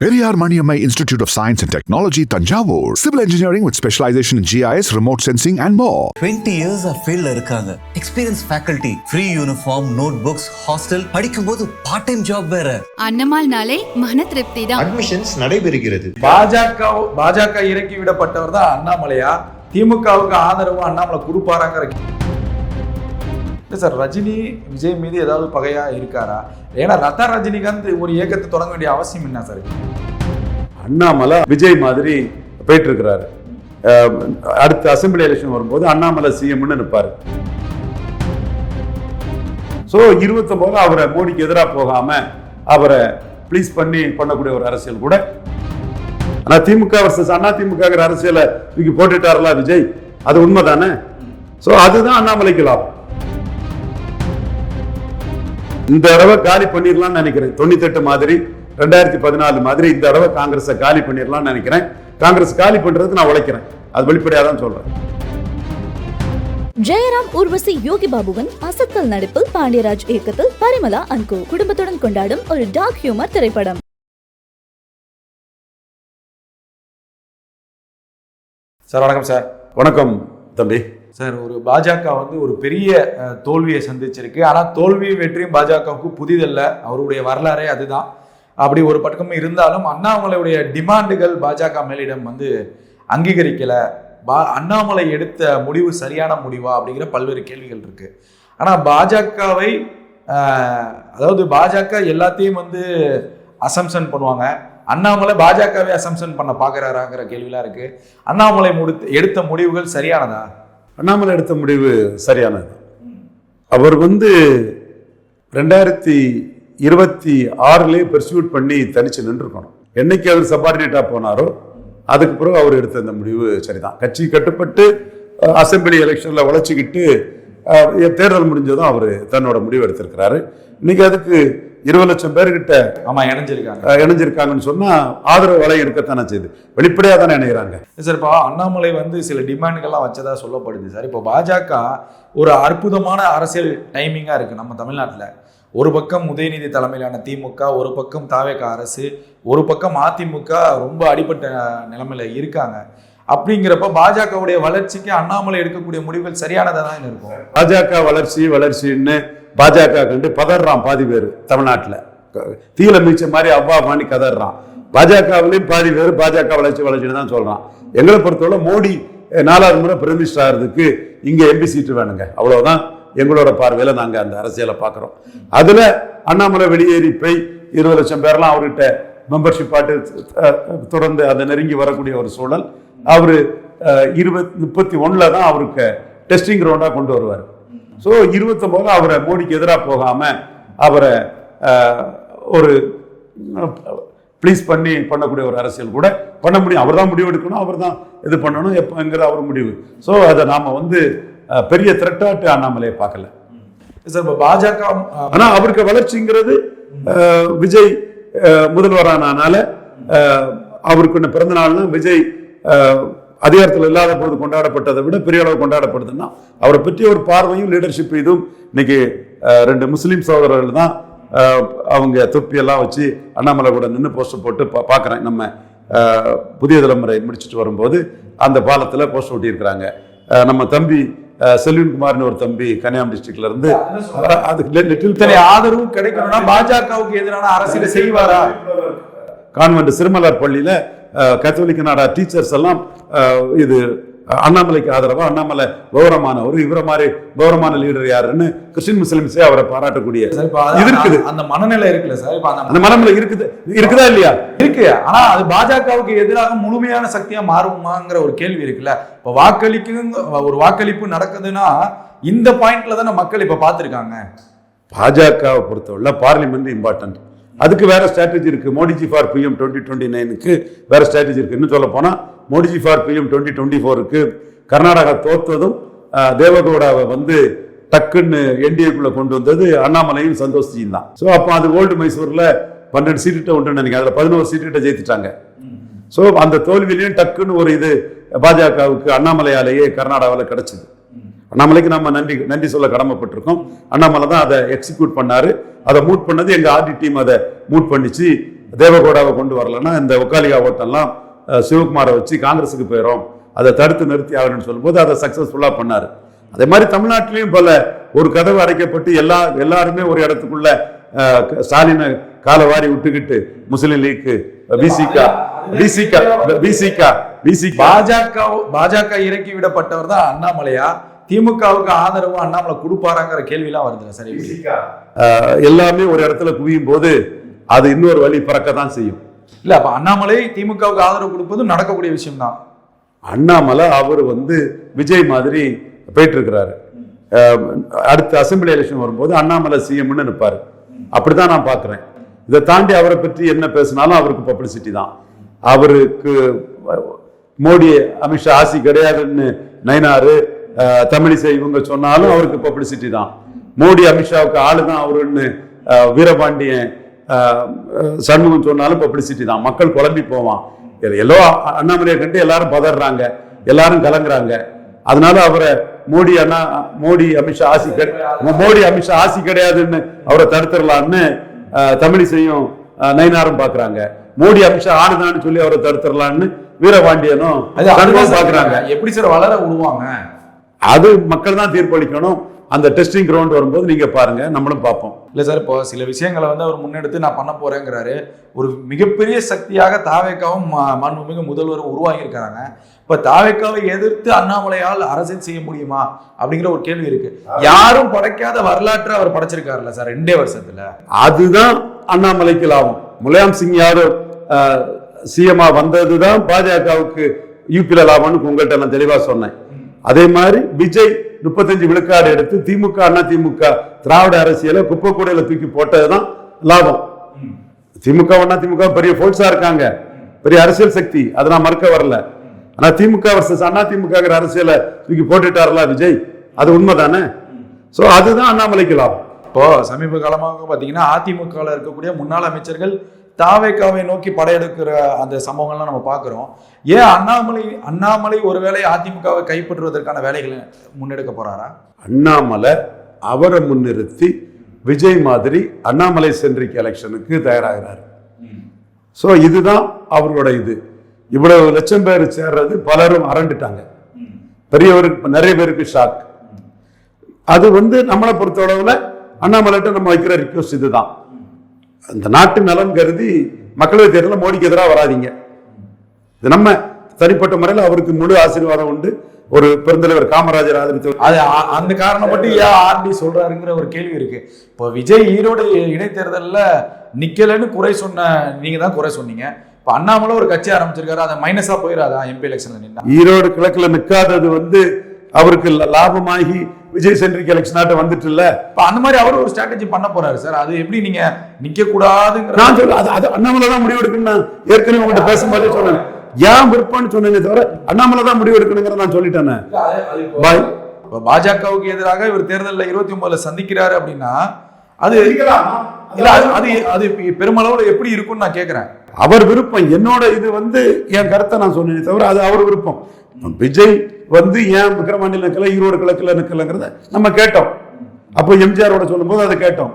Periyar Maniammai Institute of Science and Technology, Tanjavur. Civil engineering with specialization in GIS, remote sensing and more. 20 years of field இருக்காங்க. Experienced faculty, free uniform, notebooks, hostel, படிக்கும்போது part time job வேற. அன்னமால்னாலே மன திருப்தி தான். Admissions நடைபெறுகிறது. பாஜக இறக்கி விடப்பட்டவர் தான் அண்ணாமலையா? திமுகவுக்கு ஆதரவு அண்ணாமலை கொடுப்பாராங்கிற சார். ரஜினி விஜய் மீது ஏதாவது பகையா இருக்காரா? ஏன்னா லதா ரஜினிகாந்த் ஒரு இயக்கத்தை தொடங்க வேண்டிய அவசியம் என்ன சார்? அண்ணாமலை விஜய் மாதிரி போயிட்டு இருக்கிறாரு. அடுத்த அசம்பிளி எலெக்ஷன் வரும்போது அண்ணாமலை சிஎம்னு நிற்பாரு. ஸோ 29 அவரை மோடிக்கு எதிராக போகாம அவரை ப்ளீஸ் பண்ணக்கூடிய ஒரு அரசியல் கூட. ஆனால் திமுக வர்சஸ் அண்ணா திமுக அரசியலை தூக்கி போட்டுட்டாரா விஜய்? அது உண்மைதானே? ஸோ அதுதான் அண்ணாமலைக்கு லாபம். இந்த தடவை காலி பண்ணிடலாம்னு நினைக்கிறேன். 98 மாதிரி 2014 மாதிரி இந்த தடவை காங்கிரஸை காலி பண்ணிடலாம்னு நினைக்கிறேன். காங்கிரஸ் காலி பண்றதுக்கு நான் உழைக்கிறேன். அது வெளிப்படையா தான் சொல்றேன். ஜெயராம் ஊர்வசி யோகி பாபுவின் அசத்தல் நடிப்பில் பாண்டியராஜ் இயக்கத்தில் பரிமளா அன்கு குடும்பத்துடன் கொண்டாடும் ஒரு டார்க் ஹியூமர் திரைப்படம். சார் வணக்கம். சார் வணக்கம் தம்பி. சார், ஒரு பாஜக ஒரு பெரிய தோல்வியை சந்திச்சிருக்கு. ஆனால் தோல்வி வெற்றியும் பாஜகவுக்கு புதிதல்ல, அவருடைய வரலாறே அதுதான். அப்படி ஒரு பக்கம் இருந்தாலும் அண்ணாமலையுடைய டிமாண்டுகள் பாஜக மேலிடம் அங்கீகரிக்கல. அண்ணாமலை எடுத்த முடிவு சரியான முடிவா அப்படிங்கிற பல்வேறு கேள்விகள் இருக்கு. ஆனால் பாஜகவை பாஜக எல்லாத்தையும் அசம்ஷன் பண்ணுவாங்க. அண்ணாமலை பாஜகவை அசம்ஷன் பண்ண பாக்குறாராங்கிற கேள்விலாம் இருக்கு. அண்ணாமலை எடுத்த முடிவுகள் சரியானதா? அண்ணாமலை எடுத்த முடிவு சரியானது. அவர் 2026 பெர்சியூட் பண்ணி தனிச்சு நின்றுக்கணும். என்னைக்கு அவர் சபார்டினேட்டா போனாரோ அதுக்கு பிறகு அவர் எடுத்த அந்த முடிவு சரிதான். கட்சி கட்டுப்பட்டு அசம்பிளி எலெக்ஷன்ல உழைச்சிக்கிட்டு தேர்தல் முடிஞ்சதும் அவர் தன்னோட முடிவு எடுத்திருக்கிறாரு. இன்னைக்கு அதுக்கு 20 லட்சம் பேர்கிட்ட இணைஞ்சிருக்காங்கன்னு சொன்னா ஆதரவு வலை இருக்கத்தானே செய்யுது. வெளிப்படையா தானே இணைகிறாங்க சார். இப்போ அண்ணாமலை சில டிமாண்டுகள்லாம் வச்சதா சொல்லப்படுது சார். இப்போ பாஜக ஒரு அற்புதமான அரசியல் டைமிங்கா இருக்கு நம்ம தமிழ்நாட்டில். ஒரு பக்கம் உதயநிதி தலைமையிலான திமுக, ஒரு பக்கம் தாவேக அரசு, ஒரு பக்கம் அதிமுக ரொம்ப அடிபட்ட நிலைமையில இருக்காங்க. அப்படிங்கிறப்ப பாஜகவுடைய வளர்ச்சிக்கு அண்ணாமலை எடுக்கக்கூடிய முடிவுகள் சரியானதா தான் இருக்கும். பாஜக வளர்ச்சின்னு பாஜக கண்டு பதறான் பாதி பேர் தமிழ்நாட்டில். தீல மீச்ச மாதிரி அவ்வா பாணி கதறான். பாஜகவிலையும் பாதி பேர் பாஜக வளர்ச்சின்னு தான் சொல்றான். எங்களை பொறுத்தவரை மோடி 4வது முறை பிரதமர் மினிஸ்டர் ஆகிறதுக்கு இங்க எம்பி சீட்டு வேணுங்க, அவ்வளவுதான் எங்களோட பார்வையில நாங்க அந்த அரசியலை பார்க்கிறோம். அதுல அண்ணாமலை வெளியேறி போய் 20 லட்சம் பேர்லாம் அவர்கிட்ட மெம்பர்ஷிப் ஆட்டு தொடர்ந்து அதை நெருங்கி வரக்கூடிய ஒரு சூழல். அவரு 2031 தான் அவருக்கு டெஸ்டிங் கிரவுண்டா கொண்டு வருவார். ஸோ 29 அவரை மோடிக்கு எதிராக போகாம அவரை ஒரு ப்ளீஸ் பண்ணக்கூடிய ஒரு அரசியல் கூட பண்ண முடியும். அவர் தான் முடிவு எடுக்கணும், அவர் தான் இது பண்ணணும் எப்போங்கிற அவர் முடிவு. ஸோ அதை நாம பெரிய த்ரெட்டாட்டு அண்ணாமலையை பார்க்கல சார். இப்போ பாஜக ஆனா அவருக்கு வளர்ச்சிங்கிறது விஜய் முதல்வரானால அவருக்கு பிறந்த நாள்னா விஜய் அதிகாரத்தில் இல்லாத பொழுது கொண்டாடப்பட்டதை விட பெரிய அளவு கொண்டாடப்படுதுன்னா அவரை பற்றி ஒரு பார்வையும் லீடர்ஷிப் இதுவும் இன்னைக்கு 2 முஸ்லீம் சகோதரர்கள் தான் அவங்க தொப்பியெல்லாம் வச்சு அண்ணாமலை கூட நின்று போஸ்டர் போட்டு பார்க்குறேன். நம்ம புதிய தலைமுறை முடிச்சுட்டு வரும்போது அந்த பாலத்தில் போஸ்டர் ஒட்டி இருக்கிறாங்க. நம்ம தம்பி செல்வன்குமார்னு ஒரு தம்பி கன்னியாகுமரி டிஸ்ட்ரிக்ட்ல இருந்து அதுக்கு ஆதரவு கிடைக்கணும்னா பாஜகவுக்கு எதிரான அரசியல் செய்வாரா? கான்வென்ட் சிறுமலர் பள்ளியில கத்தோலிக்க நாடா டீச்சர்ஸ் எல்லாம் இது அண்ணாமலைக்கு ஆதரவா, அண்ணாமலை கௌரவமானவர், இவர மாதிரி கௌரவமான லீடர் யாருன்னு கிறிஸ்டின் முஸ்லிம்ஸே அவரை பாராட்டக்கூடிய இது இருக்குது. அந்த மனநிலை இருக்குல்ல சார். அந்த மனநிலை இருக்குதா இல்லையா? இருக்கு. ஆனா அது பாஜகவுக்கு எதிராக முழுமையான சக்தியா மாறுமாங்கிற ஒரு கேள்வி இருக்குல்ல. இப்ப ஒரு வாக்களிப்பு நடக்குதுன்னா இந்த பாயிண்ட்ல தானே மக்கள் இப்ப பார்த்திருக்காங்க. பாஜகவை பொறுத்தவரை பார்லிமெண்ட் இம்பார்ட்டன்ட். அதுக்கு வேற ஸ்ட்ராட்டஜி இருக்கு. மோடிஜி ஃபார் பிஎம் 2029க்கு வேற ஸ்ட்ராட்டஜி இருக்கு. இன்னும் சொல்ல போனா மோடிஜி ஃபார் பிஎம் 2024க்கு கர்நாடகா தோத்ததும் தேவகவுடாவை டக்குன்னு என்டிஏக்குள்ள கொண்டு வந்தது அண்ணாமலையும் சந்தோஷ்ஜியும் தான். ஸோ அப்போ அது ஓல்டு மைசூர்ல 12 சீட்டு உண்டு நினைக்கிறேன். அதுல 11 சீட்டு ஜெயித்துட்டாங்க. ஸோ அந்த தோல்வியிலையும் டக்குன்னு ஒரு இது பாஜகவுக்கு அண்ணாமலையாலேயே கர்நாடகாவில் கிடைச்சது. அண்ணாமலைக்கு நம்ம நன்றி சொல்ல கடமைப்பட்டிருக்கோம். அண்ணாமலை தான் அதை எக்ஸிக்யூட் பண்ணாரு. அதை மூட் பண்ணது எங்க ஆர்டி டீம் அதை மூட் பண்ணிச்சு. தேவகோடாவை கொண்டு வரலன்னா இந்த ஒக்காலிகா ஓட்டெல்லாம் சிவகுமாரை வச்சு காங்கிரஸுக்கு போயிடும், அதை தடுத்து நிறுத்தி ஆகணும்னு சொல்லும்போது அதை சக்சஸ்ஃபுல்லாக பண்ணார். அதே மாதிரி தமிழ்நாட்டிலையும் போல ஒரு கதவு அடைக்கப்பட்டு எல்லாருமே ஒரு இடத்துக்குள்ள ஸ்டாலினை காலை வாரி விட்டுக்கிட்டு முஸ்லீம் லீக் பாஜக இறக்கி விடப்பட்டவர் தான் அண்ணாமலையா, திமுகவுக்கு ஆதரவு அண்ணாமலை கொடுப்பாராங்கிற கேள்வியெல்லாம் வருது சார். எல்லாமே ஒரு இடத்துல குவியும் போது அது இன்னொரு வழி பறக்க தான் செய்யும். இல்ல அப்ப அண்ணாமலை திமுகவுக்கு ஆதரவு கொடுப்பதும் நடக்கக்கூடிய விஷயம் தான். அண்ணாமலை அவர் விஜய் மாதிரி போயிட்டு இருக்கிறாரு. அடுத்த அசம்பிளி எலெக்ஷன் வரும்போது அண்ணாமலை சிஎம்னு நிற்பாரு. அப்படிதான் நான் பாக்குறேன். இதை தாண்டி அவரை பற்றி என்ன பேசினாலும் அவருக்கு பப்ளிசிட்டி தான். அவருக்கு மோடி அமித்ஷா ஆசி கிடையாதுன்னு நயினாரு தமிழிசை இவங்க சொன்னாலும் அவருக்கு பப்ளிசிட்டி தான். மோடி அமித்ஷாவுக்கு ஆளுதான் அவருன்னு வீரபாண்டியன் சண்முகம் சொன்னாலும் பப்ளிசிட்டி தான். மக்கள் குழம்பி போவான். அண்ணாமலையை கண்டு எல்லாரும் பதறாங்க, எல்லாரும் கலங்குறாங்க. அதனால அவரை மோடி அமித்ஷா ஆசி கிடையாதுன்னு அவரை தடுத்துடலான்னு தமிழிசையும் நயினாரும் பாக்குறாங்க. மோடி அமித்ஷா ஆளுதான்னு சொல்லி அவரை தடுத்துடலான்னு வீரபாண்டியனும் பாக்குறாங்க. எப்படி சார் வளர விடுவாங்க? அது மக்கள் தான் தீர்ப்பளிக்கணும். அந்த டெஸ்டிங் கிரவுண்ட் வரும்போது நீங்க பாருங்க, நம்மளும் பார்ப்போம். இல்ல சார், இப்போ சில விஷயங்களை அவர் முன்னெடுத்து நான் பண்ண போறேங்கிறாரு. ஒரு மிகப்பெரிய சக்தியாக தாவேக்காவும் மாண்புமிகு முதல்வரும் உருவாகி இருக்காங்க. இப்ப தாவேக்காவை எதிர்த்து அண்ணாமலையால் அரசியல் செய்ய முடியுமா அப்படிங்கிற ஒரு கேள்வி இருக்கு. யாரும் படைக்காத வரலாற்று அவர் படைச்சிருக்காருல்ல சார் 2 வருஷத்துல. அதுதான் அண்ணாமலைக்கு லாபம். முலாயம் சிங் யாதவ் சிஎம்ஆ வந்ததுதான் பாஜகவுக்கு யூபில லாபம்னு உங்கள்கிட்ட நான் தெளிவா சொன்னேன். அதே மாதிரி விஜய் 35 விழுக்காடு எடுத்து திமுக அண்ணா திமுக திராவிட அரசியல குப்பை கூடையில தூக்கி போட்டதுதான் லாபம். திமுக அண்ணா திமுக பெரிய போர்ஸா இருக்காங்க, பெரிய அரசியல் சக்தி, அதை நான் மறுக்க வரல. ஆனா திமுக வர்சஸ் அண்ணா திமுக அரசியலை தூக்கி போட்டுட்டாருல விஜய், அது உண்மைதானே? சோ அதுதான் அண்ணாமலைக்கு லாபம். இப்போ சமீப காலமாக பாத்தீங்கன்னா அதிமுகவில் இருக்கக்கூடிய முன்னாள் அமைச்சர்கள் தாவேக்காவை நோக்கி படையெடுக்கிற அந்த சம்பவங்கள்லாம் நம்ம பார்க்கிறோம். ஏன் அண்ணாமலை ஒருவேளை அதிமுகவை கைப்பற்றுவதற்கான வேலைகளை முன்னெடுக்க போறாரா? அண்ணாமலை அவரை முன்னிறுத்தி விஜய் மாதிரி அண்ணாமலை சென்ட்ரிக் எலெக்ஷனுக்கு தயாராகிறார். சோ இதுதான் அவரோட இது. இவ்வளவு லட்சம் பேர் சேர்றது பலரும் அரண்டுட்டாங்க. பெரியவருக்கு நிறைய பேருக்கு ஷாக். அது நம்மளை பொறுத்தளவுல அண்ணாமலைட்ட நம்ம வைக்கிற ரிக்வெஸ்ட் இதுதான். இந்த நாட்டு நலன் கருதி மக்களவை தேர்தலில் மோடிக்கு எதிராக வராதிங்க. இது நம்ம தனிப்பட்ட முறையில் அவருக்கு முழு ஆசீர்வாதம் உண்டு. ஒரு பெருந்தலைவர் காமராஜர் ஆதரித்து அந்த காரணப்பட்டு ஏன் ஆர்டி சொல்றாருங்கிற ஒரு கேள்வி இருக்கு. இப்போ விஜய் ஈரோடு இடைத்தேர்தலில் நிக்கலன்னு குறை சொன்ன நீங்க தான் குறை சொன்னீங்க. இப்போ அண்ணாமலை ஒரு கட்சி ஆரம்பிச்சிருக்காரு, அதை மைனஸா போயிடாதா எம்பி எலெக்ஷன்ல நின்னா? ஈரோடு கிழக்குல நிற்காதது அவருக்கு லாபமாகி விஜய் சென்ட்ரிக் எலெக்ஷன் வந்துட்டு இல்ல. அந்த மாதிரி அவர் ஒரு ஸ்ட்ராட்டஜி பண்ண போறாரு சார். அது எப்படி நீங்க நிக்க கூடாதுங்கிற நான் சொல்ல அண்ணாமலை தான் முடிவு எடுக்கணும். நான் ஏற்கனவே உங்கள்கிட்ட பேசும்போதே சொன்னேன், ஏன் விருப்பம்னு சொன்னேனே தவிர அண்ணாமலை தான் முடிவு எடுக்கணுங்கிற நான் சொல்லிட்டேன். பாஜகவுக்கு எதிராக இவர் தேர்தலில் 29 சந்திக்கிறாரு அப்படின்னா அது அது பெருமளவுல எப்படி இருக்கும்னு நான் கேட்கிறேன். அவர் விருப்பம். என்னோட இது என் கருத்தை நான் சொன்னேனே தவிர அது அவர் விருப்பம். விஜய் ஏன் விக்கிரவாண்டியில் நிற்கல, ஈரோடு கிழக்குல நிற்கலங்கிறத நம்ம கேட்டோம். அப்போ எம்ஜிஆரோட சொல்லும் போது அதை கேட்டோம்.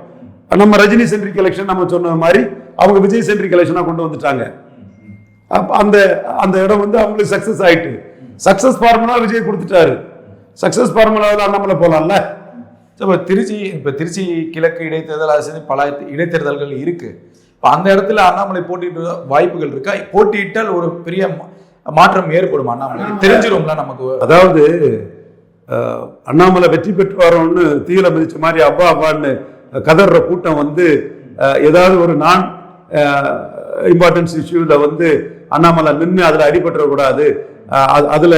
நம்ம ரஜினி சென்ட்ரிக் எலெக்ஷன் நம்ம சொன்ன மாதிரி அவங்க விஜய் சென்ட்ரிக் எலெக்ஷனா கொண்டு வந்துட்டாங்க. அந்த இடம் அவங்களுக்கு சக்சஸ் ஆயிட்டு, சக்சஸ் ஃபார்முலா விஜய் கொடுத்துட்டாரு. சக்சஸ் ஃபார்முலாவில் அண்ணாமலை போலாம்ல. இப்போ திருச்சி கிழக்கு இடைத்தேர்தல் அரசு பல இடைத்தேர்தல்கள் இருக்கு. இப்போ அந்த இடத்துல அண்ணாமலை போட்டியிட வாய்ப்புகள் இருக்கா? போட்டியிட்டால் ஒரு பெரிய மாற்றம் ஏற்படும் அண்ணாமலை தெரிஞ்சிரும்ல நமக்கு. அதாவது அண்ணாமலை வெற்றி பெற்று வரோம்னு தீயில மிதிச்ச மாதிரி அப்பான்னு கதற கூட்டம் ஏதாவது ஒரு நான் இம்பார்ட்டன்ஸ் இஷ்யூல அண்ணாமலை நின்று அதுல அடிபட்டுற கூடாது, அதுல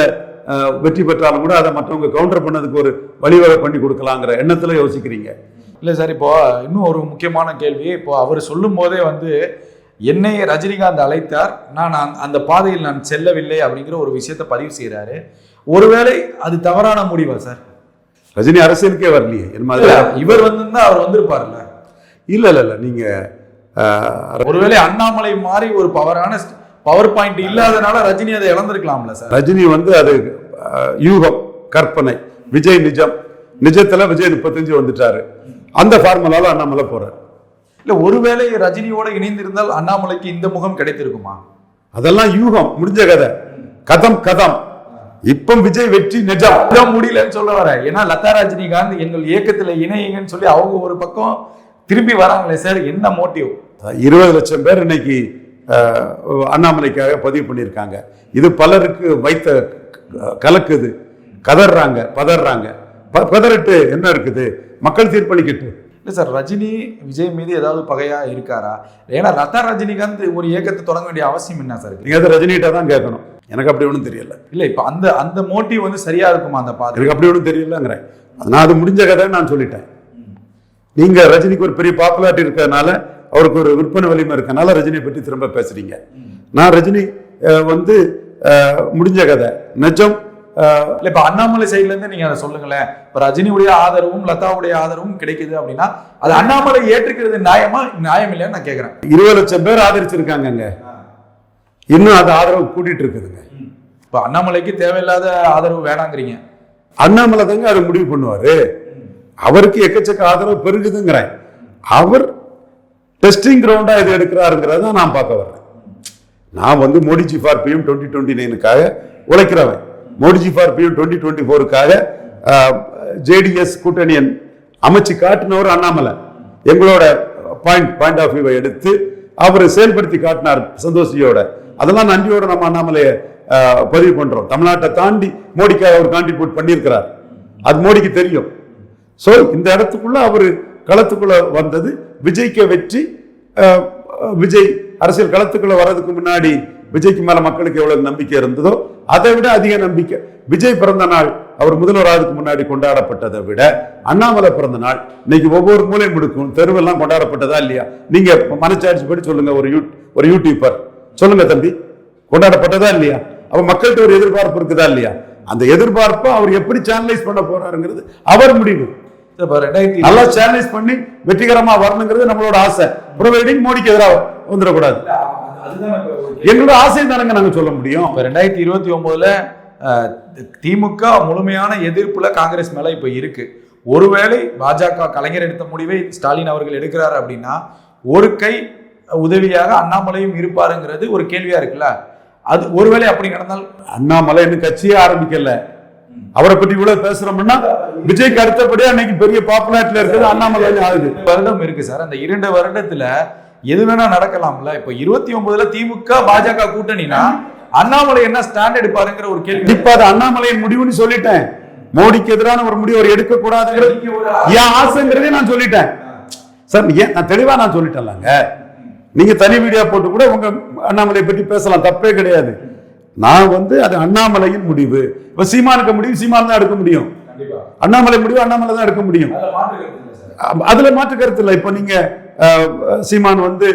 வெற்றி பெற்றாலும் கூட அதை மற்றவங்க கவுண்டர் பண்ணதுக்கு ஒரு வழிவகை பண்ணி கொடுக்கலாங்கிற எண்ணத்துல யோசிக்கிறீங்க இல்ல சார்? இப்போ இன்னும் ஒரு முக்கியமான கேள்வி. இப்போ அவர் சொல்லும் போதே என்னை ரஜினிகாந்த் அழைத்தார், நான் அந்த பாதையில் நான் செல்லவில்லை அப்படிங்கிற ஒரு விஷயத்தை பதிவு செய்யறாரு. ஒருவேளை அது தவறான முடிவா சார்? ரஜினி அரசியலுக்கே வரலையே இவர் அவர் வந்திருப்பார்ல. இல்ல நீங்க ஒருவேளை அண்ணாமலை மாதிரி ஒரு பவர் பாயிண்ட் இல்லாதனால ரஜினி அதை இழந்திருக்கலாம்ல சார்? ரஜினி அது யூகம், கற்பனை. விஜய் நிஜம். நிஜத்துல விஜய் 35 வந்துட்டாரு. அந்த ஃபார்முலால அண்ணாமலை போறாரு. இல்ல ஒருவேளை ரஜினியோட இணைந்திருந்தால் அண்ணாமலைக்கு இந்த முகம் கிடைத்திருக்குமா? அதெல்லாம் யூகம், முடிஞ்ச கதை. கதம் இப்ப விஜய் வெற்றி நிஜம் முடியலன்னு சொல்ல வர. ஏன்னா லதா ரஜினிகாந்த் எங்கள் இயக்கத்துல இணையுங்கன்னு சொல்லி அவங்க ஒரு பக்கம் திரும்பி வராங்களே சார், என்ன மோட்டிவ்? 20 லட்சம் பேர் இன்னைக்கு அண்ணாமலைக்காக பதிவு பண்ணியிருக்காங்க. இது பலருக்கு வைத்த கலக்குது, கதறாங்க, பதறாங்க. பதறிட்டு என்ன இருக்குது, மக்கள் தீர்ப்பளிக்கட்டு. இல்லை சார், ரஜினி விஜய் மீது ஏதாவது பகையா இருக்காரா? ஏன்னா லதா ரஜினிகாந்த் ஒரு இயக்கத்தை தொடங்க வேண்டிய அவசியம் என்ன சார்? நீங்க அதை ரஜினிகிட்ட தான் கேட்கணும், எனக்கு அப்படி ஒன்றும் தெரியல. இல்லை, இப்போ அந்த மோட்டிவ் வந்து சரியா இருக்குமா அந்த பாத்து? எனக்கு அப்படி ஒன்றும் தெரியலங்கிறேன். நான் அது முடிஞ்ச கதை நான் சொல்லிட்டேன். நீங்க ரஜினிக்கு ஒரு பெரிய பாப்புலாரிட்டி இருக்கிறதுனால, அவருக்கு ஒரு விற்பனை வலிமை இருக்கனால ரஜினியை பற்றி திரும்ப பேசுறீங்க. நான் ரஜினி வந்து முடிஞ்ச கதை நிஜம். இல்லை, இப்போ அண்ணாமலை சைட்ல இருந்து நீங்க அதை சொல்லுங்களேன். இப்போ ரஜினியுடைய ஆதரவும் லதாவுடைய ஆதரவும் கிடைக்குது அப்படின்னா அது அண்ணாமலை ஏற்றுக்கிறது நியாயமா, நியாயம் இல்லைன்னு நான் கேட்கிறேன். 20 லட்சம் பேர் ஆதரிச்சிருக்காங்க, இன்னும் அது ஆதரவு கூட்டிட்டு இருக்குதுங்க. இப்போ அண்ணாமலைக்கு தேவையில்லாத ஆதரவு வேணாங்கிறீங்க. அண்ணாமலை தாங்க அதை முடிவு பண்ணுவாரு. அவருக்கு எக்கச்சக்க ஆதரவு பெருகுதுங்கிறேன். அவர் டெஸ்டிங் கிரவுண்டா இது எடுக்கிறாருங்கிறத நான் பார்க்க வர்றேன். நான் வந்து மோடிஜி ஃபார் பிஎம் 2029க்காக உழைக்கிறவன். மோடிஜி ஃபார் பிஎம் 2024க்காக ஜேடிஎஸ் கூட்டணியன் அமைச்சு காட்டினவர் அண்ணாமலை. எங்களோட பாயிண்ட் ஆஃப் வியூவை எடுத்து அவர் செயல்படுத்தி காட்டினார் சந்தோஷியோட. அதெல்லாம் நன்றியோட நம்ம அண்ணாமலையை பதிவு பண்றோம். தமிழ்நாட்டை தாண்டி மோடிக்காக அவர் கான்ட்ரிபியூட் பண்ணியிருக்கிறார், அது மோடிக்கு தெரியும். சோ இந்த இடத்துக்குள்ள அவர் களத்துக்குள்ள வந்தது விஜய்க்கு வெற்றி. விஜய் அரசியல் களத்துக்குள்ள வர்றதுக்கு முன்னாடி விஜய்க்கு மேல மக்களுக்கு எவ்வளவு நம்பிக்கை இருந்ததோ அதை விட அதிக நம்பிக்கை. விஜய் பிறந்த நாள் அவர் முதல்வராதுக்கு முன்னாடி கொண்டாடப்பட்டதை விட அண்ணாமலை பிறந்த நாள் இன்னைக்கு ஒவ்வொரு மூலை முடுக்கும் தெருவெல்லாம் கொண்டாடப்பட்டதா இல்லையா? நீங்க மனச்சாட்சி படி சொல்லுங்க, ஒரு யூடியூபர் சொல்லுங்க தம்பி, கொண்டாடப்பட்டதா இல்லையா? அப்ப மக்கள்கிட்ட ஒரு எதிர்பார்ப்பு இருக்குதா இல்லையா? அந்த எதிர்பார்ப்பை அவர் எப்படி சேனலைஸ் பண்ண போறாருங்கிறது அவர் முடிவு. நல்லா சேனலைஸ் பண்ணி வெற்றிகரமா வரணுங்கிறது நம்மளோட ஆசை. ப்ரொவைடிங் மோடிக்கு எதிராக வந்துடக்கூடாது. எங்களோட ஆசை தானங்க நாங்க சொல்ல முடியும். 2029ல திமுக முழுமையான எதிர்ப்புல காங்கிரஸ் மேல இப்ப இருக்கு. ஒருவேளை பாஜக கலைஞர் எடுத்த முடிவை ஸ்டாலின் அவர்கள் எடுக்கிறாரு அப்படின்னா ஒரு கை உதவியாக அண்ணாமலையும் இருப்பாருங்கிறது ஒரு கேள்வியா இருக்குல்ல. அது ஒருவேளை அப்படி நடந்தால், அண்ணாமலை இன்னும் கட்சியே ஆரம்பிக்கல, அவரை பற்றி இவ்வளவு பேசுறோம்னா விஜய்க்கு அடுத்தபடியா அன்னைக்கு பெரிய பாப்புலாரிட்டில இருக்கிறது அண்ணாமலை ஆகுது. வருடம் இருக்கு சார், அந்த 2 வருடத்துல எது வேணா நடக்கலாம்ல. இப்ப 29ல திமுக பாஜக கூட்டணினா அண்ணாமலை என்ன ஸ்டாண்ட் எடுப்பாருங்கிற ஒரு கேள்வி. இப்ப அது அண்ணாமலையின் முடிவுன்னு சொல்லிட்டேன். மோடிக்கு எதிரான ஒரு முடிவு அவர் எடுக்க கூடாதுங்கிறது என் ஆசைங்கிறதே நான் சொல்லிட்டேன் சார். நான் தெளிவா நான் சொல்லிட்டேன்லங்க. நீங்க தனி வீடியோ போட்டு கூட உங்க அண்ணாமலை பற்றி பேசலாம், தப்பே கிடையாது. நான் வந்து அது அண்ணாமலையின் முடிவு. இப்ப சீமானுக்கு முடிவு சீமான் தான் எடுக்க முடியும், அண்ணாமலை முடிவு அண்ணாமலை தான் எடுக்க முடியும். அதுல மாற்று கருத்து இல்லை. இப்ப நீங்க சீமான் வந்து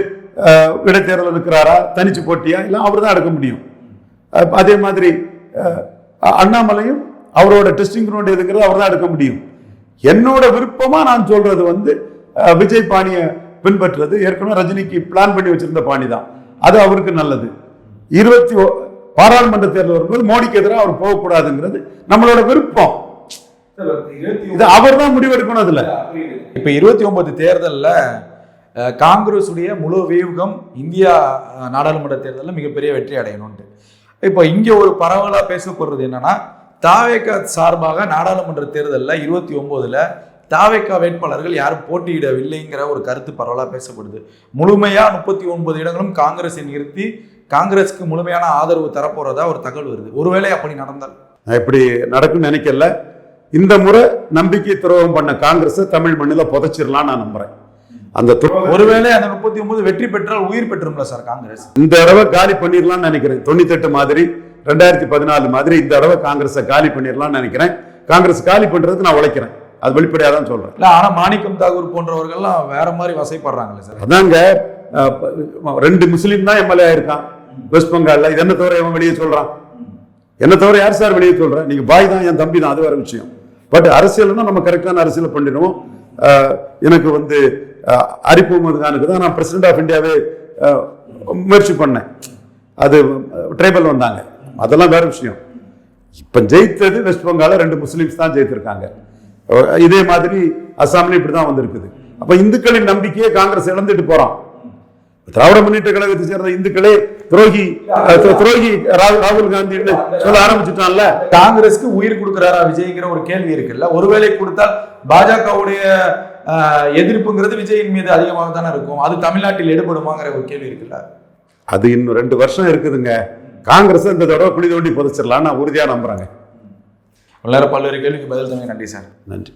இடைத்தேர்தல் இருக்கிறாரா, தனிச்சு போட்டியா, இல்ல அவர் தான் எடுக்க முடியும். அதே மாதிரி அண்ணாமலையும் அவரோட டெஸ்டிங் கிரவுண்ட் எதுங்கிறது அவர் தான் எடுக்க முடியும். என்னோட விருப்பமா நான் சொல்றது வந்து விஜய் பாணியை பின்பற்றுறது. ஏற்கனவே ரஜினிக்கு பிளான் பண்ணி வச்சிருந்த பாணி தான், அது அவருக்கு நல்லது. பாராளுமன்ற தேர்தல் வரும்போது மோடிக்கு எதிராக அவர் போகக்கூடாதுங்கிறது நம்மளோட விருப்பம். இது அவர் தான் முடிவெடுக்கணும். அதுல இப்ப 29 தேர்தல்ல காங்கிரஸ் உடைய முழு வியூகம் இந்தியா நாடாளுமன்ற தேர்தலில் மிகப்பெரிய வெற்றி அடையணும்ட்டு. இப்போ இங்க ஒரு பரவலா பேசப்படுறது என்னன்னா, தாவேகா சார்பாக நாடாளுமன்ற தேர்தலில் 29ல தாவேகா வேட்பாளர்கள் யாரும் போட்டியிடவில்லைங்கிற ஒரு கருத்து பரவலா பேசப்படுது. முழுமையா 39 இடங்களும் காங்கிரஸை நிறுத்தி காங்கிரஸுக்கு முழுமையான ஆதரவு தரப்போறதா ஒரு தகவல் வருது. ஒருவேளை அப்படி நடந்தால், இப்படி நடக்கும் நினைக்கல. இந்த முறை நம்பிக்கை துரோகம் பண்ண காங்கிரஸ் தமிழ் மண்ணில புதைச்சிடலாம் நான் நம்புறேன். அந்த ஒருவேளை அந்த 39 வெற்றி பெற்றால் உயிர் பெற்றும்ல சார் காங்கிரஸ். இந்த தடவை காலி பண்ணிடலாம்னு நினைக்கிறேன். 98 மாதிரி 2014 மாதிரி இந்த தடவை காங்கிரஸை காலி பண்ணிடலாம்னு நினைக்கிறேன். காங்கிரஸ் காலி பண்றதுக்கு நான் உழைக்கிறேன், அது வெளிப்படையா தான் சொல்றேன். ஆனா மாணிக்கம் தாகூர் போன்றவர்கள்லாம் வேற மாதிரி வசைப்படுறாங்களே சார். அதாங்க 2 முஸ்லீம் தான் எம்எல்ஏ ஆயிருக்கான் வெஸ்ட் பெங்கால்ல. இது என்ன தவிர எவன் வெளியே சொல்றான்? என்ன தவிர யார் சார் வெளியே சொல்றேன்? நீங்க பாய் தான், என் தம்பி தான், அது வேற விஷயம். பட் அரசியல்னா நம்ம கரெக்டான அரசியல் பண்ணிடுவோம். எனக்கு வந்து ஆரிஃப் முகமது கானுக்கு தான் நான் பிரசிடென்ட் ஆஃப் இந்தியாவே முயற்சி பண்ணேன். அது ட்ரைபல் வந்தாங்க, அதெல்லாம் வேற விஷயம். இப்ப ஜெயித்தது வெஸ்ட் பெங்கால 2 முஸ்லிம்ஸ் தான் ஜெயித்திருக்காங்க. இதே மாதிரி அசாம்ல இப்படிதான் வந்திருக்குது. அப்ப இந்துக்களின் நம்பிக்கையை காங்கிரஸ் இழந்துட்டு போறான். திராவிட முன்னேற்ற கழகத்தை சேர்ந்த இந்துக்களே துரோகி ராகுல் காந்தி சொல்ல ஆரம்பிச்சுட்டான்ல. காங்கிரஸ்க்கு உயிர் கொடுக்கிறாரா விஜய்ங்கிற ஒரு கேள்வி இருக்குல்ல. ஒருவேளை கொடுத்தால் பாஜகவுடைய எதிர்ப்புங்கிறது விஜயின் மீது அதிகமாக தானே இருக்கும். அது தமிழ்நாட்டில் எடுபடுமாங்கிற ஒரு கேள்வி இருக்குல்ல. அது இன்னும் 2 வருஷம் இருக்குதுங்க. காங்கிரஸ் இந்த தடவை குழி தோண்டி புதைச்சிடலாம் நான் உறுதியா நம்புறேங்க. பல்வேறு கேள்விக்கு பதில் தந்தீங்க. நன்றி சார். நன்றி.